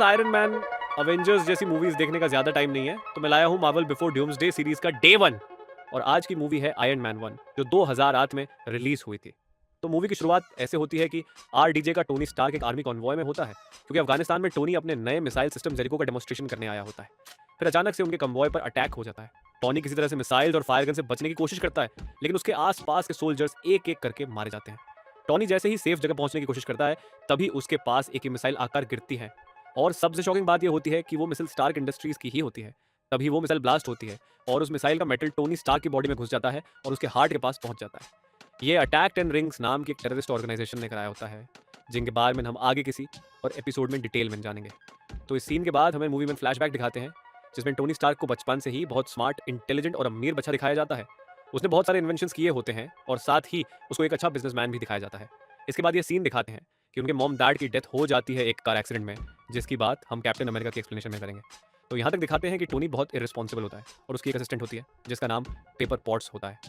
पास iron man, Avengers जैसी movies देखने का ज्यादा टाइम नहीं है, तो मैं लाया हूं मार्वल बिफोर ड्यूम्सडे सीरीज का डे 1। और आज की मूवी है आयरन मैन 1, जो 2008 में रिलीज हुई थी। तो मूवी की शुरुआत ऐसे होती है कि आरडीजे का टोनी स्टार्क एक आर्मी कॉन्वॉय में होता है, क्योंकि अफगानिस्तान में टोनी अपने नए मिसाइल सिस्टम जेरिको का डेमोस्ट्रेशन करने आया होता है। फिर अचानक से उनके कन्वॉय पर अटैक हो जाता है। टोनी किसी तरह से मिसाइल और फायर गन से बचने की कोशिश करता है, लेकिन उसके आसपास के सोल्जर्स एक एक करके मारे जाते हैं। टोनी जैसे ही सेफ जगह पहुंचने की कोशिश करता है, तभी उसके पास एक मिसाइल आकर गिरती है। और सबसे शॉकिंग बात यह होती है कि वो मिसाइल स्टार्क इंडस्ट्रीज की ही होती है। तभी वो मिसाइल ब्लास्ट होती है और उस मिसाइल का मेटल टोनी स्टार्क की बॉडी में घुस जाता है और उसके हार्ट के पास पहुंच जाता है। ये अटैक 10 रिंग्स नाम की एक टेररिस्ट ऑर्गेनाइजेशन ने कराया होता है, जिनके बारे में हम आगे किसी और एपिसोड में डिटेल में जानेंगे। तो इस सीन के बाद हमें मूवी में फ्लैशबैक दिखाते हैं, जिसमें टोनी स्टार्क को बचपन से ही बहुत स्मार्ट, इंटेलिजेंट और अमीर बच्चा दिखाया जाता है। उसने बहुत सारे इन्वेंशंस किए होते हैं और साथ ही उसको एक अच्छा बिजनेसमैन भी दिखाया जाता है। इसके बाद ये सीन दिखाते हैं कि उनके मॉम डैड की डेथ हो जाती है एक कार एक्सीडेंट में, जिसकी बात हम कैप्टन अमेरिका की एक्सप्लेनेशन में करेंगे। तो यहाँ तक दिखाते हैं कि टोनी बहुत इररिस्पॉन्सिबल होता है और उसकी एक असिस्टेंट होती है जिसका नाम पेपर पॉट्स होता है।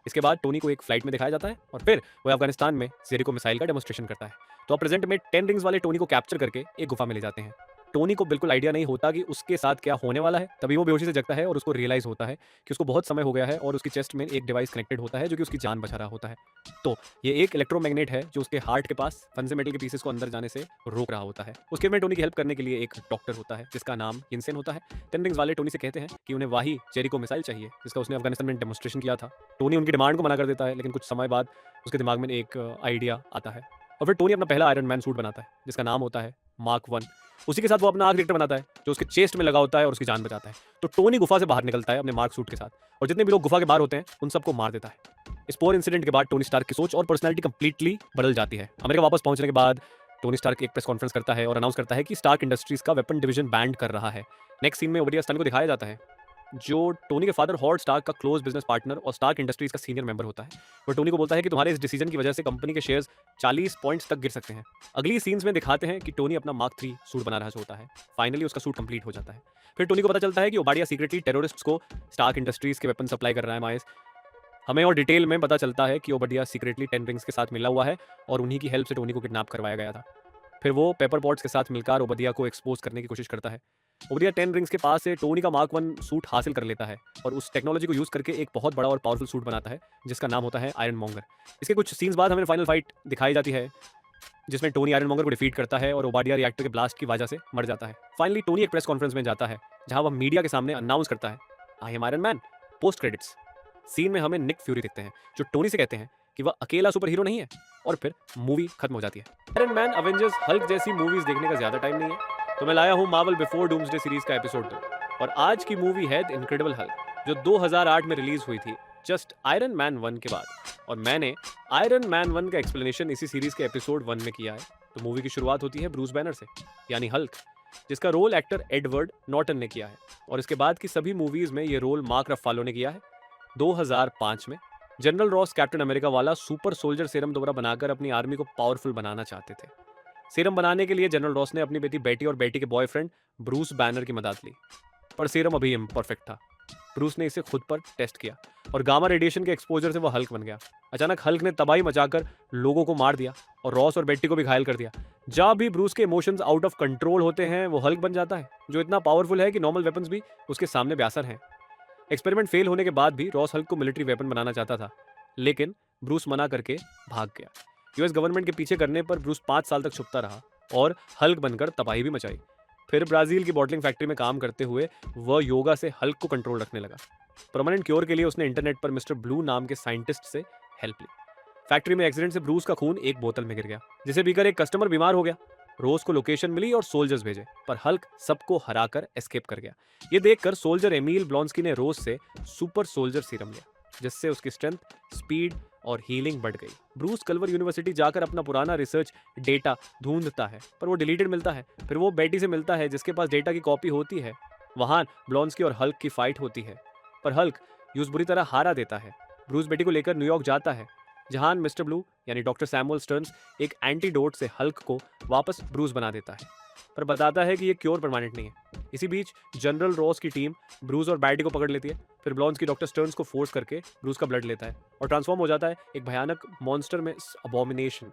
इसके बाद टोनी को एक फ्लाइट में दिखाया जाता है और फिर वो अफगानिस्तान में जेरिको मिसाइल का डेमोस्ट्रेशन करता है। तो अब प्रेजेंट में 10 रिंग्स वाले टोनी को कैप्चर करके एक गुफा में ले जाते हैं। टोनी को बिल्कुल आइडिया नहीं होता कि उसके साथ क्या होने वाला है। तभी वो बेहोशी से जगता है और उसको रियलाइज होता है कि उसको बहुत समय हो गया है और उसकी चेस्ट में एक डिवाइस कनेक्टेड होता है जो कि उसकी जान बचा रहा होता है। तो ये एक इलेक्ट्रोमैग्नेट है जो उसके हार्ट के पास फंसे मेटल के पीसेस को अंदर जाने से रोक रहा होता है। उसके में टोनी की हेल्प करने के लिए एक डॉक्टर होता है जिसका नाम यिनसेन होता है। 10 रिंग्स वाले टोनी से कहते हैं कि उन्हें वही जेरिको मिसाइल चाहिए जिसका उसने अफगानिस्तान में डेमोस्ट्रेशन किया था। टोनी उनकी डिमांड को मना कर देता है, लेकिन कुछ समय बाद उसके दिमाग में एक आइडिया आता है और फिर टोनी अपना पहला आयरन मैन सूट बनाता है जिसका नाम होता है मार्क 1। उसी के साथ वो अपना आर्क रिएक्टर बनाता है जो उसके चेस्ट में लगा होता है और उसकी जान बचाता है। तो टोनी गुफा से बाहर निकलता है अपने मार्क सूट के साथ और जितने भी लोग गुफा के बाहर होते हैं उन सबको मार देता है। इस पूरे इंसिडेंट के बाद टोनी स्टार्क की सोच और पर्सनैलिटी कंप्लीटली बदल जाती है। अमेरिका वापस पहुंचने के बाद टोनी स्टार्क एक प्रेस कॉन्फ्रेंस करता है और अनाउंस करता है कि स्टार्क इंडस्ट्रीज का वेपन डिवीजन बैंड कर रहा है। नेक्स्ट सीन में ओबेडिया स्टन को दिखाया जाता है, जो टोनी के फादर हॉवर्ड स्टार्क का क्लोज बिजनेस पार्टनर और स्टार्क इंडस्ट्रीज का सीनियर मेंबर होता है। वो टोनी को बोलता है कि तुम्हारे इस डिसीजन की वजह से कंपनी के शेयर्स 40 पॉइंट्स तक गिर सकते हैं। अगली सीन्स में दिखाते हैं कि टोनी अपना मार्क 3 सूट बना रहा होता है। फाइनली उसका सूट कंप्लीट हो जाता है। फिर टोनी को पता चलता है कि ओबाडिया सीक्रेटली टेररिस्ट्स को स्टार्क इंडस्ट्रीज के वेपन सप्लाई कर रहा है। माइस हमें और डिटेल में पता चलता है कि ओबाडिया सीक्रेटली 10 रिंग्स के साथ मिला हुआ है और उन्हीं की हेल्प से टोनी को किडनैप करवाया गया था। फिर वो पेपर पॉट्स के साथ मिलकर ओबदिया को एक्सपोज करने की कोशिश करता है। ओबदिया 10 रिंग्स के पास से टोनी का मार्क 1 सूट हासिल कर लेता है और उस टेक्नोलॉजी को यूज करके एक बहुत बड़ा और पावरफुल सूट बनाता है जिसका नाम होता है आयरन मॉन्गर। इसके कुछ सीन्स बाद हमें फाइनल फाइट दिखाई जाती है जिसमें टोनी आयरन मॉन्गर को डिफीट करता है और ओबाडिया रिएक्टर के ब्लास्ट की वजह से मर जाता है। फाइनली टोनी एक प्रेस कॉन्फ्रेंस में जाता है जहां वह मीडिया के सामने अनाउंस करता है, I am Iron Man. Post credits scene में हमें निक फ्यूरी दिखते हैं जो टोनी से कहते हैं कि वह अकेला सुपर हीरो नहीं है और फिर मूवी खत्म हो जाती है। आयरन मैन, अवेंजर्स, हल्क जैसी मूवीज देखने का ज्यादा टाइम नहीं है, तो मैं लाया हूं मार्वल बिफोर डूम्सडे सीरीज का एपिसोड 2। और आज की मूवी है द इनक्रेडिबल हल्क, जो 2008 में रिलीज हुई थी जस्ट आयरन मैन 1 के बाद। और मैंने आयरन मैन 1 का एक्सप्लेनेशन इसी सीरीज के एपिसोड 1 में किया है। तो मूवी की शुरुआत होती है ब्रूस बैनर से, यानी हल्क, जिसका रोल एक्टर एडवर्ड नॉर्टन ने किया है। और इसके बाद की सभी मूवीज में ये रोल मार्क रफालो ने किया है। 2005 में जनरल रॉस कैप्टन अमेरिका वाला सुपर सोल्जर सीरम दोबारा बनाकर अपनी आर्मी को पावरफुल बनाना चाहते थे। सीरम बनाने के लिए जनरल रॉस ने अपनी बेटी बेटी और बेटी के बॉयफ्रेंड ब्रूस बैनर की मदद ली, पर सीरम अभी इम्परफेक्ट था। ब्रूस ने इसे खुद पर टेस्ट किया और गामा रेडिएशन के एक्सपोजर से वह हल्क बन गया। अचानक हल्क ने तबाही मचाकर लोगों को मार दिया और रॉस और बेटी को भी घायल कर दिया। जब भी ब्रूस के इमोशंस आउट ऑफ कंट्रोल होते हैं, वो हल्क बन जाता है, जो इतना पावरफुल है कि नॉर्मल वेपन्स भी उसके सामने बेअसर हैं। एक्सपेरिमेंट फेल होने के बाद भी रॉस हल्क को मिलिट्री वेपन बनाना चाहता था, लेकिन ब्रूस मना करके भाग गया। यूएस गवर्नमेंट के पीछे करने पर ब्रूस 5 साल तक छुपता रहा और हल्क बनकर तबाही भी मचाई। फिर ब्राजील की बॉटलिंग फैक्ट्री में काम करते हुए वह योगा से हल्क को कंट्रोल रखने लगा। परमानेंट क्योर के लिए उसने इंटरनेट पर मिस्टर ब्लू नाम के साइंटिस्ट से हेल्प ली। फैक्ट्री में एक्सीडेंट से ब्रूस का खून एक बोतल में गिर गया, जिसे पीकर एक कस्टमर बीमार हो गया। रोज को लोकेशन मिली और सोल्जर्स भेजे, पर हल्क सबको हराकर एस्केप कर गया। ये देखकर सोल्जर एमिल ब्लॉन्स्की ने रोज से सुपर सोल्जर सीरम लिया, जिससे उसकी स्ट्रेंथ, स्पीड और हीलिंग बढ़ गई। ब्रूस कल्वर यूनिवर्सिटी जाकर अपना पुराना रिसर्च डेटा ढूंढता है, पर वो डिलीटेड मिलता है। फिर वो बेटी से मिलता है जिसके पास डेटा की कॉपी होती है। वहां ब्लॉन्स्की और हल्क की फाइट होती है, पर हल्क यूज बुरी तरह हारा देता है। ब्रूस बेटी को लेकर न्यूयॉर्क जाता है, जहां मिस्टर ब्लू यानी डॉक्टर सैमुअल स्टर्न्स एक एंटीडोट से हल्क को वापस ब्रूस बना देता है, पर बताता है कि ये क्योर परमानेंट नहीं है। इसी बीच जनरल रॉस की टीम ब्रूस और बैटी को पकड़ लेती है। फिर ब्लॉन्स्की डॉक्टर स्टर्न्स को फोर्स करके ब्रूस का ब्लड लेता है और ट्रांसफॉर्म हो जाता है एक भयानक मॉन्स्टर में, अबोमिनेशन।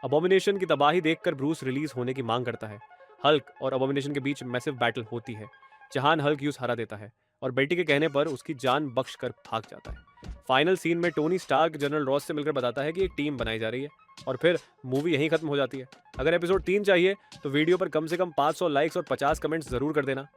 अबोमिनेशन की तबाही देखकर ब्रूस रिलीज होने की मांग करता है। हल्क और अबोमिनेशन के बीच मैसिव बैटल होती है, जहां हल्क ह्यूज हरा देता है और बेटी के कहने पर उसकी जान बख्श कर भाग जाता है। फाइनल सीन में टोनी स्टार्क जनरल रॉस से मिलकर बताता है कि एक टीम बनाई जा रही है और फिर मूवी यहीं खत्म हो जाती है। अगर एपिसोड 3 चाहिए तो वीडियो पर कम से कम 500 लाइक्स और 50 कमेंट्स जरूर कर देना।